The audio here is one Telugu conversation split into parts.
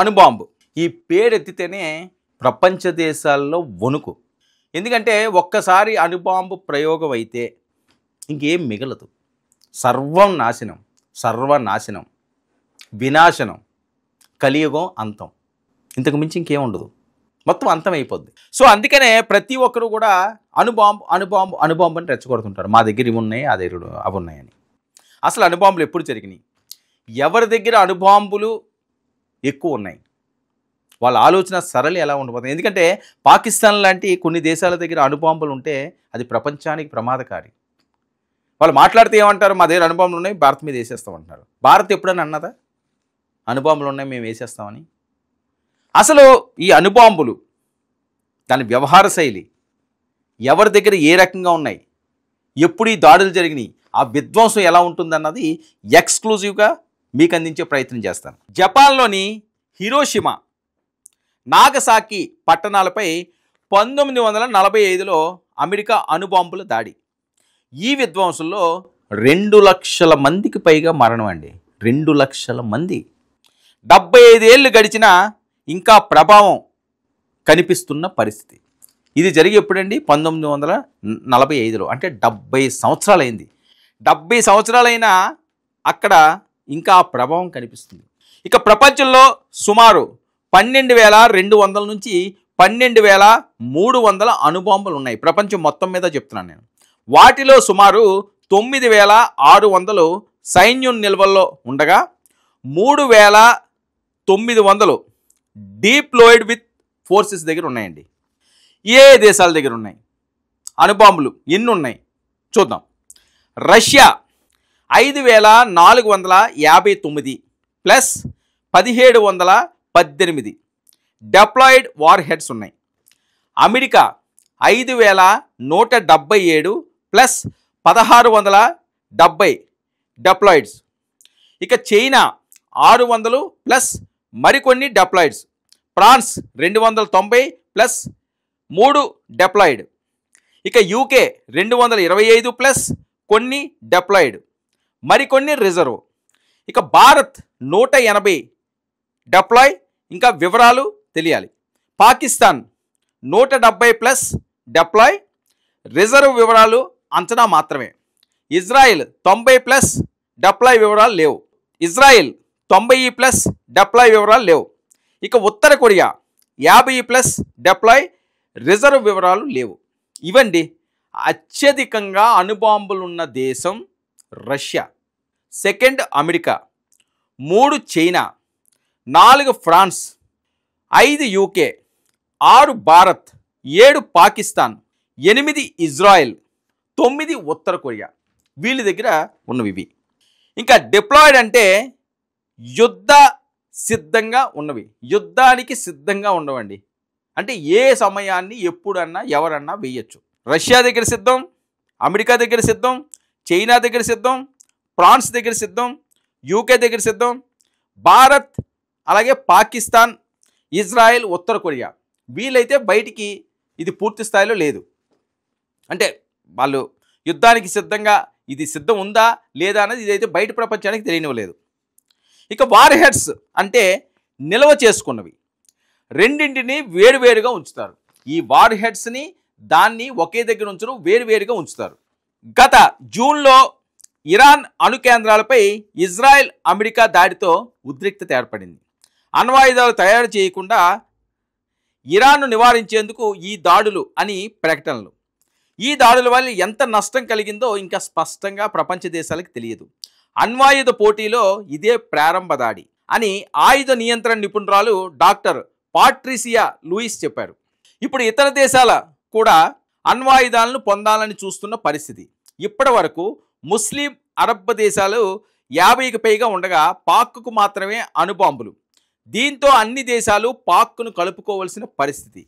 అణుబాంబు ఈ పేరెత్తితేనే ప్రపంచ దేశాల్లో వణుకు. ఎందుకంటే ఒక్కసారి అణుబాంబు ప్రయోగం అయితే ఇంకేం మిగలదు. సర్వం నాశనం, సర్వనాశనం, వినాశనం, కలియుగం అంతం. ఇంతకు మించి ఇంకేం ఉండదు, మొత్తం అంతం అయిపోద్ది. సో అందుకనే ప్రతి ఒక్కరు కూడా అణుబాంబు అణుబాంబు అణుబాంబు అని రెచ్చగొడుతుంటారు. మా దగ్గర ఇవి ఉన్నాయి, ఆ దగ్గర అవి ఉన్నాయని. అసలు అణుబాంబులు ఎప్పుడు జరిగినాయి? ఎవరి దగ్గర అణుబాంబులు ఎక్కువ ఉన్నాయి, వాళ్ళ ఆలోచన సరళి ఎలా ఉండబోతుంది. ఎందుకంటే పాకిస్తాన్ లాంటి కొన్ని దేశాల దగ్గర అణుబాంబులు ఉంటే అది ప్రపంచానికి ప్రమాదకారి. వాళ్ళు మాట్లాడితే ఏమంటారు? మా దగ్గర అణుబాంబులు ఉన్నాయి, భారత్ మీద వేసేస్తామంటున్నారు. భారత్ ఎప్పుడైనా అన్నదా అణుబాంబులు ఉన్నాయి మేము వేసేస్తామని? అసలు ఈ అణుబాంబులు దాని వ్యవహార శైలి, ఎవరి దగ్గర ఏ రకంగా ఉన్నాయి, ఎప్పుడు ఈ దాడులు జరిగినాయి, ఆ విధ్వంసం ఎలా ఉంటుందన్నది ఎక్స్క్లూజివ్గా మీకు అందించే ప్రయత్నం చేస్తాను. జపాన్లోని హిరోషిమా, నాగసాకి పట్టణాలపై 1945లో అమెరికా అణుబాంబుల దాడి. ఈ విధ్వంసంలో 2 లక్షల మందికి పైగా మరణం అండి. 2 లక్షల మంది. 75 ఏళ్ళు గడిచినా ఇంకా ప్రభావం కనిపిస్తున్న పరిస్థితి. ఇది జరిగి ఎప్పుడండి? 1945లో. అంటే 70 సంవత్సరాలైంది. 70 సంవత్సరాలైనా అక్కడ ఇంకా ఆ ప్రభావం కనిపిస్తుంది. ఇక ప్రపంచంలో సుమారు 12,200 నుంచి 12,300 అణుబాంబులు ఉన్నాయి. ప్రపంచం మొత్తం మీద చెప్తున్నాను నేను. వాటిలో సుమారు 9,600 సైన్యం నిల్వల్లో ఉండగా 3,900 డిప్లోయిడ్ విత్ ఫోర్సెస్ దగ్గర ఉన్నాయండి. ఏ దేశాల దగ్గర ఉన్నాయి అణుబాంబులు? ఎన్ని ఉన్నాయి చూద్దాం. Russia 5,459 plus 1,718 deployed warheads ఉన్నాయి. America 5,177 plus 1,670 deployeds. ఇక చైనా 600 ప్లస్ మరికొన్ని డిప్లాయిడ్స్. France 290 plus 3 deployed. ఇక యూకే 225 ప్లస్ కొన్ని డిప్లాయిడ్, మరికొన్ని రిజర్వ్. ఇక భారత్ 180 డిప్లాయ్, ఇంకా వివరాలు తెలియాలి. పాకిస్తాన్ 170 ప్లస్ డిప్లాయ్, రిజర్వ్ వివరాలు అంచనా మాత్రమే. ఇజ్రాయెల్ 90 ప్లస్ డిప్లాయ్ వివరాలు లేవు. ఇజ్రాయెల్ 90 ప్లస్ డిప్లాయ్ వివరాలు లేవు. ఇక ఉత్తర కొరియా 50 ప్లస్ డిప్లాయ్, రిజర్వ్ వివరాలు లేవు. ఇవండి. అత్యధికంగా అణుబాంబులు ఉన్న దేశం Russia, second America, 3 China, 4 France, 5 UK, 6 Bharat, 7 Pakistan, 8 Israel, 9 ఉత్తర కొరియా. వీళ్ళ దగ్గర ఉన్నవి. ఇంకా డిప్లాయిడ్ అంటే యుద్ధ సిద్ధంగా ఉన్నవి, యుద్ధానికి సిద్ధంగా ఉండవండి. అంటే ఏ సమయాన్ని ఎప్పుడన్నా ఎవరన్నా వేయచ్చు. రష్యా దగ్గర సిద్ధం, అమెరికా దగ్గర సిద్ధం, చైనా దగ్గర సిద్ధం, ఫ్రాన్స్ దగ్గర సిద్ధం, యూకే దగ్గర సిద్ధం, భారత్, అలాగే పాకిస్తాన్, ఇజ్రాయెల్, ఉత్తర కొరియా. వీళ్ళైతే బయటికి ఇది పూర్తి స్థాయిలో లేదు. అంటే వాళ్ళు యుద్ధానికి సిద్ధంగా ఇది సిద్ధం ఉందా లేదా అనేది ఇదైతే బయట ప్రపంచానికి తెలియనివ్వలేదు. ఇక వార్ హెడ్స్ అంటే నిల్వ చేసుకున్నవి. రెండింటిని వేరువేరుగా ఉంచుతారు. ఈ వార్ హెడ్స్ని దాన్ని ఒకే దగ్గర ఉంచరు, వేరువేరుగా ఉంచుతారు. గత జూన్లో ఇరాన్ అణు కేంద్రాలపై ఇజ్రాయెల్ అమెరికా దాడితో ఉద్రిక్తత ఏర్పడింది. అణ్వాయుధాలు తయారు చేయకుండా ఇరాన్ను నివారించేందుకు ఈ దాడులు అని ప్రకటనలు. ఈ దాడుల వల్ల ఎంత నష్టం కలిగిందో ఇంకా స్పష్టంగా ప్రపంచ దేశాలకు తెలియదు. అణ్వాయుధ పోటీలో ఇదే ప్రారంభ దాడి అని ఆయుధ నియంత్రణ నిపుణురాలు డాక్టర్ పాట్రిసియా లూయిస్ చెప్పారు. ఇప్పుడు ఇతర దేశాల కూడా అణ్వాయుధాలను పొందాలని చూస్తున్న పరిస్థితి. ఇప్పటి వరకు ముస్లిం అరబ్ దేశాలు 50కి పైగా ఉండగా పాక్కు మాత్రమే అణుబాంబులు. దీంతో అన్ని దేశాలు పాక్ను కలుపుకోవాల్సిన పరిస్థితి.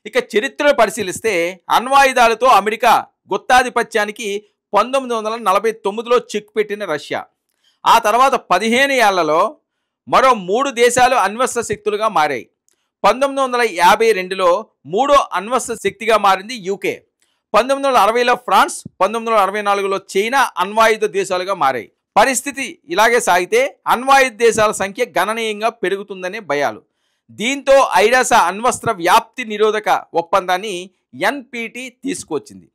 ఇక చరిత్రను పరిశీలిస్తే అణ్వాయుధాలతో అమెరికా గుత్తాధిపత్యానికి 1949లో చెక్ పెట్టిన రష్యా. ఆ తర్వాత 15 ఏళ్లలో మరో 3 దేశాలు అణ్వస్త్ర శక్తులుగా మారాయి. 1952లో మూడో అణ్వస్త్ర శక్తిగా మారింది యూకే. 1960లో ఫ్రాన్స్, 1964లో చైనా అణ్వాయుధ దేశాలుగా మారాయి. పరిస్థితి ఇలాగే సాగితే అణ్వాయుధ దేశాల సంఖ్య గణనీయంగా పెరుగుతుందనే భయాలు. దీంతో ఐరాస అణ్వస్త్ర వ్యాప్తి నిరోధక ఒప్పందాన్ని ఎన్పిటి తీసుకొచ్చింది.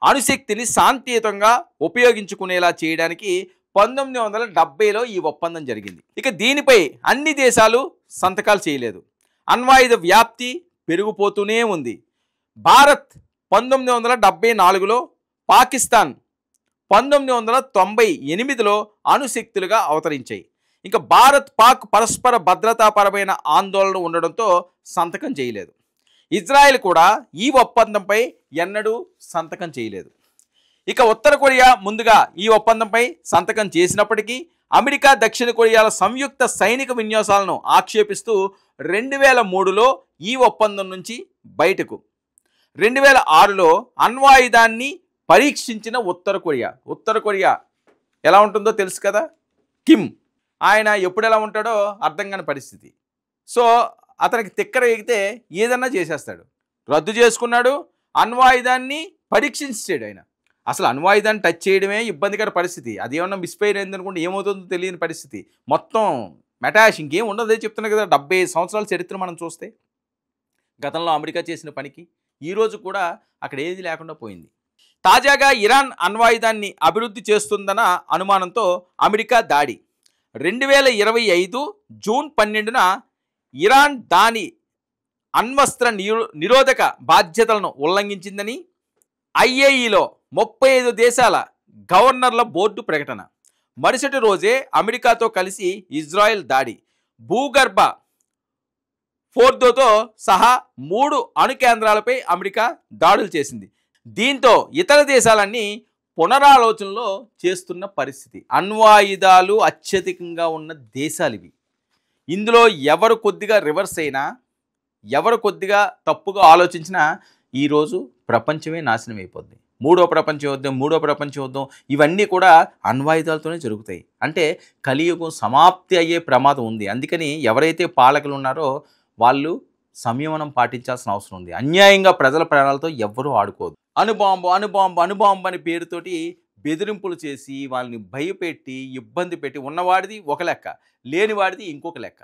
అణుశక్తిని శాంతియుతంగా ఉపయోగించుకునేలా చేయడానికి 1970లో ఈ ఒప్పందం జరిగింది. ఇక దీనిపై అన్ని దేశాలు సంతకాలు చేయలేదు. అణ్వాయుధ వ్యాప్తి పెరిగిపోతూనే ఉంది. భారత్ 1974లో, పాకిస్తాన్ 1998లో అణుశక్తులుగా అవతరించాయి. ఇంకా భారత్ పాక్ పరస్పర భద్రతాపరమైన ఆందోళన ఉండడంతో సంతకం చేయలేదు. ఇజ్రాయెల్ కూడా ఈ ఒప్పందంపై ఎన్నడూ సంతకం చేయలేదు. ఇక ఉత్తర కొరియా ముందుగా ఈ ఒప్పందంపై సంతకం చేసినప్పటికీ అమెరికా, దక్షిణ కొరియాల సంయుక్త సైనిక విన్యాసాలను ఆక్షేపిస్తూ 2003లో ఈ ఒప్పందం నుంచి బయటకు, 2006లో అణ్వాయుధాన్ని పరీక్షించిన ఉత్తర కొరియా ఎలా ఉంటుందో తెలుసు కదా, కిమ్. ఆయన ఎప్పుడు ఎలా ఉంటాడో అర్థం కాని పరిస్థితి. సో అతనికి తిక్కర ఎగితే ఏదన్నా చేసేస్తాడు. రద్దు చేసుకున్నాడు, అణ్వాయుధాన్ని పరీక్షించాడు. ఆయన అసలు అణ్వాయుధాన్ని టచ్ చేయడమే ఇబ్బందికర పరిస్థితి. అది ఏమన్నా మిస్ఫైర్ అయిందనుకుంటే ఏమవుతుందో తెలియని పరిస్థితి. మొత్తం మెటాష్ ఇంకేం ఉండదే చెప్తున్నా కదా. 75 సంవత్సరాల చరిత్ర మనం చూస్తే గతంలో అమెరికా చేసిన పనికి ఈరోజు కూడా అక్కడ ఏది లేకుండా పోయింది. తాజాగా ఇరాన్ అణ్వాయుధాన్ని అభివృద్ధి చేస్తుందన్న అనుమానంతో అమెరికా దాడి. 2025 జూన్ 12న ఇరాన్ దాని అణ్వస్త్ర నిరోధక బాధ్యతలను ఉల్లంఘించిందని ఐఏఈలో 35 దేశాల గవర్నర్ల బోర్డు ప్రకటన. మరుసటి రోజే అమెరికాతో కలిసి ఇజ్రాయెల్ దాడి, భూగర్భ ఫోర్దోతో సహా 3 అణు కేంద్రాలపై అమెరికా దాడులు చేసింది. దీంతో ఇతర దేశాలన్నీ పునరాలోచనలో చేస్తున్న పరిస్థితి. అణ్వాయుధాలు అత్యధికంగా ఉన్న దేశాలు ఇవి. ఇందులో ఎవరు కొద్దిగా రివర్స్ అయినా, ఎవరు కొద్దిగా తప్పుగా ఆలోచించినా ఈరోజు ప్రపంచమే నాశనం అయిపోద్ది. మూడో ప్రపంచ యుద్ధం ఇవన్నీ కూడా అణ్వాయుధాలతోనే జరుగుతాయి. అంటే కలియుగం సమాప్తి అయ్యే ప్రమాదం ఉంది. అందుకని ఎవరైతే పాలకులు ఉన్నారో వాళ్ళు సంయమనం పాటించాల్సిన అవసరం ఉంది. అన్యాయంగా ప్రజల ప్రాణాలతో ఎవ్వరూ ఆడుకోదు. అణుబాంబు అనే పేరుతోటి బెదిరింపులు చేసి వాళ్ళని భయపెట్టి ఇబ్బంది పెట్టి ఉన్నవాడిది ఒక లెక్క, లేనివాడిది ఇంకొక లెక్క.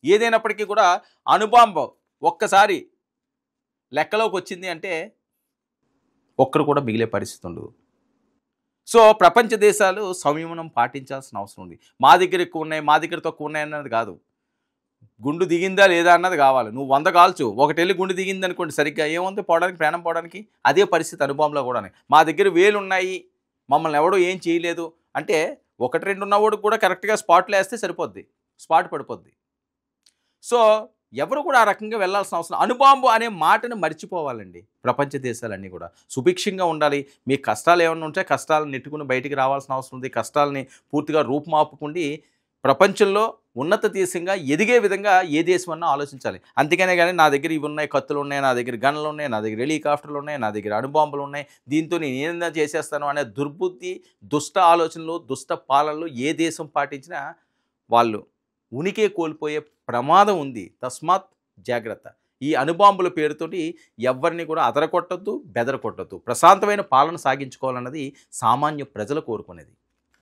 ఏదైనప్పటికీ కూడా అణుబాంబు ఒక్కసారి లెక్కలోకి వచ్చింది అంటే ఒక్కరు కూడా మిగిలే పరిస్థితి ఉండదు. సో ప్రపంచ దేశాలు సంయమనం పాటించాల్సిన అవసరం ఉంది. మా దగ్గర ఎక్కువ ఉన్నాయి, మా దగ్గర తక్కువ ఉన్నాయి అన్నది కాదు. గుండు దిగిందా లేదా అన్నది కావాలి. నువ్వు 100 కాల్చు, ఒకటెళ్ళి గుండు దిగింది అనుకోండి, సరిగ్గా ఏముంది పోవడానికి, ప్రాణం పోవడానికి. అదే పరిస్థితి అణుబాంబులో కూడా. మా దగ్గర వేలు ఉన్నాయి, మమ్మల్ని ఎవడో ఏం చేయలేదు అంటే 1-2 ఉన్నవాడు కూడా కరెక్ట్గా స్పాట్లో వేస్తే సరిపోద్ది, స్పాట్ పడిపోద్ది. సో ఎవరు కూడా ఆ రకంగా వెళ్ళాల్సిన అవసరం. అణుబాంబు అనే మాటను మర్చిపోవాలండి. ప్రపంచ దేశాలన్నీ కూడా సుభిక్షంగా ఉండాలి. మీ కష్టాలు ఏమైనా ఉంటే కష్టాలను నెట్టుకుని బయటికి రావాల్సిన అవసరం ఉంది. కష్టాలని పూర్తిగా రూపుమాపుకుండి ప్రపంచంలో ఉన్నత దేశంగా ఎదిగే విధంగా ఏ దేశం అన్నా ఆలోచించాలి. అంతేగానే కానీ నా దగ్గర ఇవి ఉన్నాయి, కత్తులు ఉన్నాయి, నా దగ్గర గన్నులు ఉన్నాయి, నా దగ్గర హెలికాప్టర్లు ఉన్నాయి, నా దగ్గర అణుబాంబులు ఉన్నాయి, దీంతో నేను ఏదైనా చేసేస్తాను అనే దుర్బుద్ధి, దుష్ట ఆలోచనలు, దుష్ట పాలనలు ఏ దేశం పాటించినా వాళ్ళు ఉనికే కోల్పోయే ప్రమాదం ఉంది. తస్మాత్ జాగ్రత్త. ఈ అణుబాంబుల పేరుతోటి ఎవరిని కూడా అదరకొట్టద్దు, బెదరకొట్టద్దు. ప్రశాంతమైన పాలన సాగించుకోవాలన్నది సామాన్య ప్రజలు కోరుకునేది.